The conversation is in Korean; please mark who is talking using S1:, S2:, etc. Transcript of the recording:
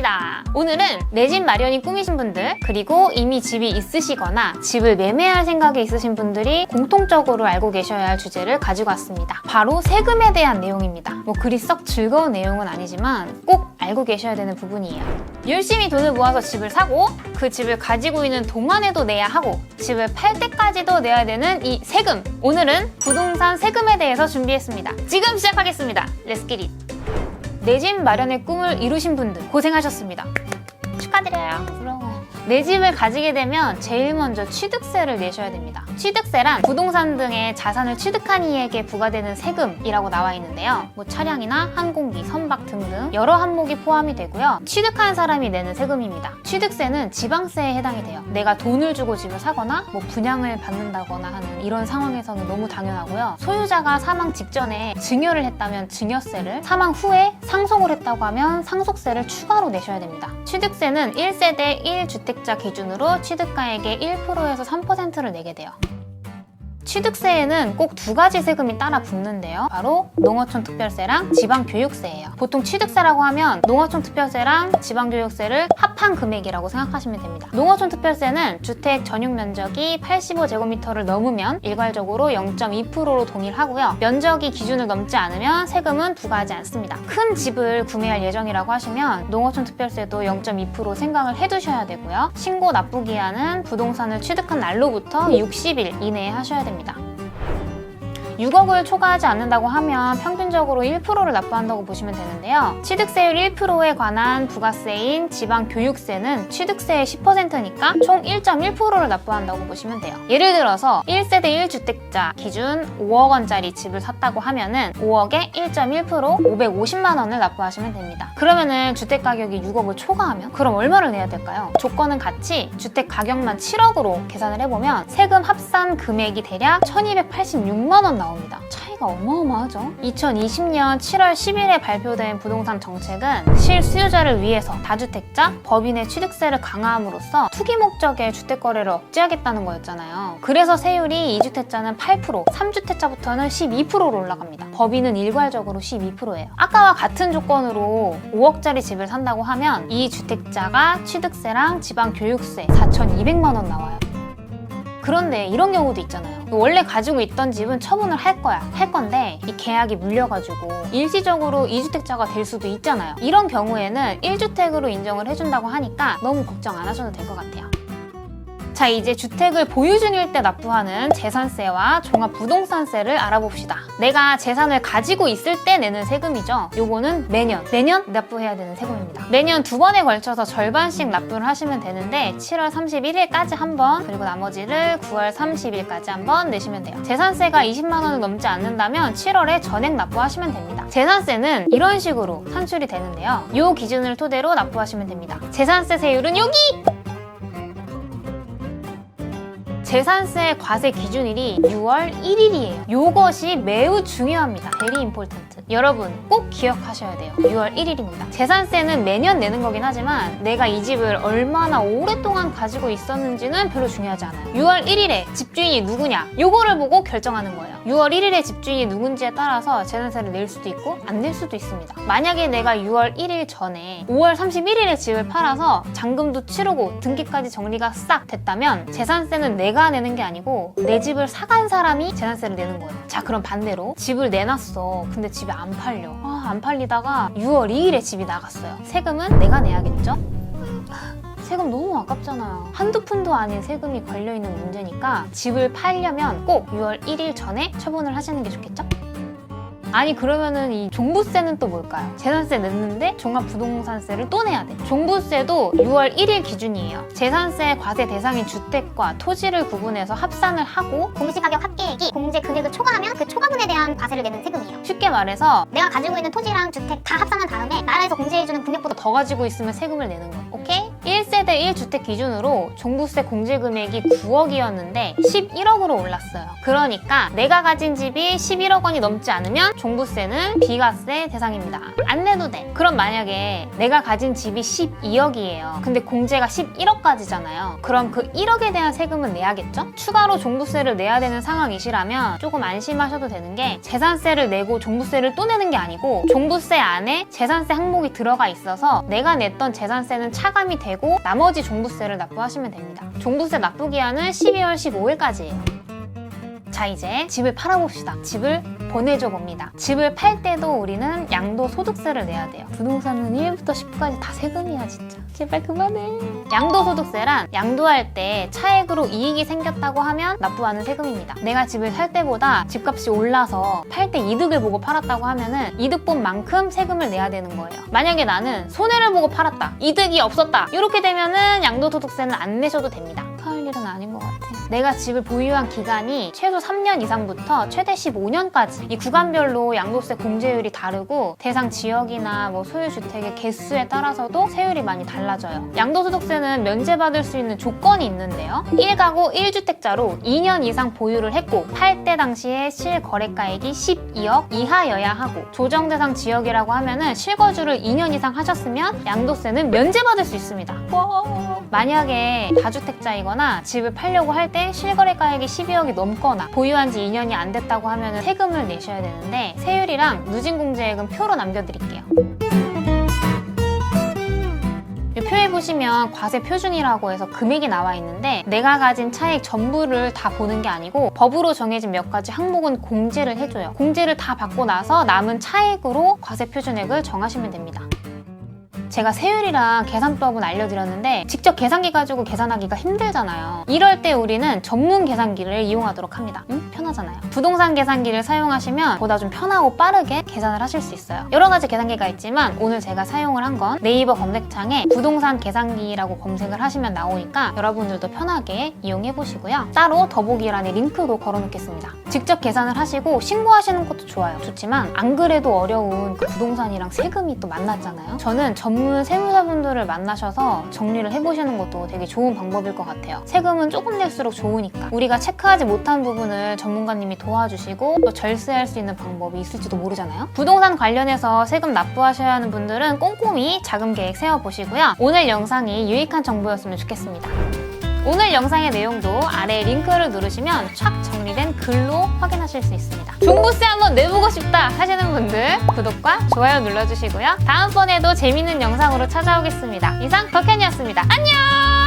S1: 반갑습니다. 오늘은 내 집 마련이 꿈이신 분들, 그리고 이미 집이 있으시거나 집을 매매할 생각이 있으신 분들이 공통적으로 알고 계셔야 할 주제를 가지고 왔습니다. 바로 세금에 대한 내용입니다. 뭐 그리 썩 즐거운 내용은 아니지만 꼭 알고 계셔야 되는 부분이에요. 열심히 돈을 모아서 집을 사고 그 집을 가지고 있는 동안에도 내야 하고 집을 팔 때까지도 내야 되는 이 세금. 오늘은 부동산 세금에 대해서 준비했습니다. 지금 시작하겠습니다. Let's get it. 내 집 마련의 꿈을 이루신 분들 고생하셨습니다. 축하드려요. 부러워. 내 집을 가지게 되면 제일 먼저 취득세를 내셔야 됩니다. 취득세란 부동산 등의 자산을 취득한 이에게 부과되는 세금이라고 나와 있는데요. 뭐 차량이나 항공기, 선박 등등 여러 항목이 포함이 되고요. 취득한 사람이 내는 세금입니다. 취득세는 지방세에 해당이 돼요. 내가 돈을 주고 집을 사거나 뭐 분양을 받는다거나 하는 이런 상황에서는 너무 당연하고요. 소유자가 사망 직전에 증여를 했다면 증여세를, 사망 후에 상속을 했다고 하면 상속세를 추가로 내셔야 됩니다. 취득세는 1세대 1주택자 기준으로 취득가액의 1%에서 3%를 내게 돼요. 취득세에는 꼭 두 가지 세금이 따라 붙는데요. 바로 농어촌 특별세랑 지방교육세예요. 보통 취득세라고 하면 농어촌 특별세랑 지방교육세를 합한 금액이라고 생각하시면 됩니다. 농어촌 특별세는 주택 전용 면적이 85제곱미터를 넘으면 일괄적으로 0.2%로 동일하고요. 면적이 기준을 넘지 않으면 세금은 부과하지 않습니다. 큰 집을 구매할 예정이라고 하시면 농어촌 특별세도 0.2% 생각을 해두셔야 되고요. 신고 납부 기한은 부동산을 취득한 날로부터 60일 이내에 하셔야 됩니다. 6억을 초과하지 않는다고 하면 평균적으로 1%를 납부한다고 보시면 되는데요. 취득세율 1%에 관한 부가세인 지방교육세는 취득세의 10%니까 총 1.1%를 납부한다고 보시면 돼요. 예를 들어서 1세대 1주택자 기준 5억 원짜리 집을 샀다고 하면은 5억에 1.1% 550만 원을 납부하시면 됩니다. 그러면은 주택 가격이 6억을 초과하면 그럼 얼마를 내야 될까요? 조건은 같이 주택 가격만 7억으로 계산을 해보면 세금 합산 금액이 대략 1286만 원 나옵니다. 차이가 어마어마하죠? 2020년 7월 10일에 발표된 부동산 정책은 실수요자를 위해서 다주택자, 법인의 취득세를 강화함으로써 투기 목적의 주택 거래를 억제하겠다는 거였잖아요. 그래서 세율이 2주택자는 8%, 3주택자부터는 12%로 올라갑니다. 법인은 일괄적으로 12%예요. 아까와 같은 조건으로 5억짜리 집을 산다고 하면 2주택자가 취득세랑 지방교육세 4,200만 원 나와요. 그런데 이런 경우도 있잖아요. 원래 가지고 있던 집은 처분을 할 건데 이 계약이 물려가지고 일시적으로 2주택자가 될 수도 있잖아요. 이런 경우에는 1주택으로 인정을 해준다고 하니까 너무 걱정 안 하셔도 될 것 같아요. 자, 이제 주택을 보유 중일 때 납부하는 재산세와 종합부동산세를 알아봅시다. 내가 재산을 가지고 있을 때 내는 세금이죠. 요거는 매년 납부해야 되는 세금입니다. 매년 2번에 걸쳐서 절반씩 납부를 하시면 되는데 7월 31일까지 한 번, 그리고 나머지를 9월 30일까지 한 번 내시면 돼요. 재산세가 20만 원을 넘지 않는다면 7월에 전액 납부하시면 됩니다. 재산세는 이런 식으로 산출이 되는데요. 요 기준을 토대로 납부하시면 됩니다. 재산세 세율은 여기! 재산세 과세 기준일이 6월 1일이에요. 요것이 매우 중요합니다. Very important. 여러분 꼭 기억하셔야 돼요. 6월 1일입니다. 재산세는 매년 내는 거긴 하지만 내가 이 집을 얼마나 오랫동안 가지고 있었는지는 별로 중요하지 않아요. 6월 1일에 집주인이 누구냐 요거를 보고 결정하는 거예요. 6월 1일에 집주인이 누군지에 따라서 재산세를 낼 수도 있고 안 낼 수도 있습니다. 만약에 내가 6월 1일 전에 5월 31일에 집을 팔아서 잔금도 치르고 등기까지 정리가 싹 됐다면 재산세는 내가 내는 게 아니고 내 집을 사간 사람이 재산세를 내는 거예요. 자, 그럼 반대로 집을 내놨어. 근데 집이 안 팔려. 안 팔리다가 6월 2일에 집이 나갔어요. 세금은 내가 내야겠죠? 세금 너무 아깝잖아요. 한두 푼도 아닌 세금이 걸려있는 문제니까 집을 팔려면 꼭 6월 1일 전에 처분을 하시는 게 좋겠죠? 아니 그러면은 이 종부세는 또 뭘까요? 재산세 냈는데 종합부동산세를 또 내야 돼. 종부세도 6월 1일 기준이에요. 재산세 과세 대상인 주택과 토지를 구분해서 합산을 하고
S2: 공시가격 합계액이 공제 금액을 초과하면 그 초과분에 대한 과세를 내는 세금이에요.
S1: 쉽게 말해서
S2: 내가 가지고 있는 토지랑 주택 다 합산한 다음에 나라에서 공제해주는 금액보다
S1: 더 가지고 있으면 세금을 내는 거. 오케이? 1세대 1주택 기준으로 종부세 공제 금액이 9억이었는데 11억으로 올랐어요. 그러니까 내가 가진 집이 11억 원이 넘지 않으면 종부세는 비과세 대상입니다. 안 내도 돼. 그럼 만약에 내가 가진 집이 12억이에요. 근데 공제가 11억까지잖아요. 그럼 그 1억에 대한 세금은 내야겠죠? 추가로 종부세를 내야 되는 상황이시라면 조금 안심하셔도 되는 게 재산세를 내고 종부세를 또 내는 게 아니고 종부세 안에 재산세 항목이 들어가 있어서 내가 냈던 재산세는 차감이 되고 나머지 종부세를 납부하시면 됩니다. 종부세 납부 기한은 12월 15일까지예요. 자, 이제 집을 팔아봅시다. 집을 보내줘 봅니다. 집을 팔 때도 우리는 양도소득세를 내야 돼요. 부동산은 1부터 10까지 다 세금이야 진짜. 제발 그만해. 양도소득세란 양도할 때 차액으로 이익이 생겼다고 하면 납부하는 세금입니다. 내가 집을 살 때보다 집값이 올라서 팔 때 이득을 보고 팔았다고 하면은 이득 본 만큼 세금을 내야 되는 거예요. 만약에 나는 손해를 보고 팔았다. 이득이 없었다. 이렇게 되면은 양도소득세는 안 내셔도 됩니다. 할 일은 아닌 것 같아. 내가 집을 보유한 기간이 최소 3년 이상부터 최대 15년까지 이 구간별로 양도세 공제율이 다르고 대상 지역이나 소유주택의 개수에 따라서도 세율이 많이 달라져요. 양도소득세는 면제받을 수 있는 조건이 있는데요. 1가구 1주택자로 2년 이상 보유를 했고 팔 때 당시에 실거래가액이 12억 이하여야 하고 조정 대상 지역이라고 하면은 실거주를 2년 이상 하셨으면 양도세는 면제받을 수 있습니다. 만약에 다주택자이거나 집을 팔려고 할 때 실거래가액이 12억이 넘거나 보유한 지 2년이 안 됐다고 하면 세금을 내셔야 되는데 세율이랑 누진공제액은 표로 남겨드릴게요. 이 표에 보시면 과세 표준이라고 해서 금액이 나와 있는데 내가 가진 차액 전부를 다 보는 게 아니고 법으로 정해진 몇 가지 항목은 공제를 해줘요. 공제를 다 받고 나서 남은 차액으로 과세 표준액을 정하시면 됩니다. 제가 세율이랑 계산법은 알려드렸는데 직접 계산기 가지고 계산하기가 힘들잖아요. 이럴 때 우리는 전문 계산기를 이용하도록 합니다. 편하잖아요. 부동산 계산기를 사용하시면 보다 좀 편하고 빠르게 계산을 하실 수 있어요. 여러 가지 계산기가 있지만 오늘 제가 사용을 한 건 네이버 검색창에 부동산 계산기라고 검색을 하시면 나오니까 여러분들도 편하게 이용해 보시고요. 따로 더보기란에 링크도 걸어놓겠습니다. 직접 계산을 하시고 신고하시는 것도 좋아요. 좋지만 안 그래도 어려운 그 부동산이랑 세금이 또 만났잖아요. 저는 전문 세무사분들을 만나셔서 정리를 해보시는 것도 되게 좋은 방법일 것 같아요. 세금은 조금 낼수록 좋으니까 우리가 체크하지 못한 부분을 전문가님이 도와주시고 또 절세할 수 있는 방법이 있을지도 모르잖아요. 부동산 관련해서 세금 납부하셔야 하는 분들은 꼼꼼히 자금 계획 세워보시고요. 오늘 영상이 유익한 정보였으면 좋겠습니다. 오늘 영상의 내용도 아래 링크를 누르시면 촥 정리된 글로 확인하실 수 있습니다. 종부세 한번 내보고 싶다 하시는 분들 구독과 좋아요 눌러주시고요. 다음번에도 재밌는 영상으로 찾아오겠습니다. 이상 덕현이었습니다. 안녕!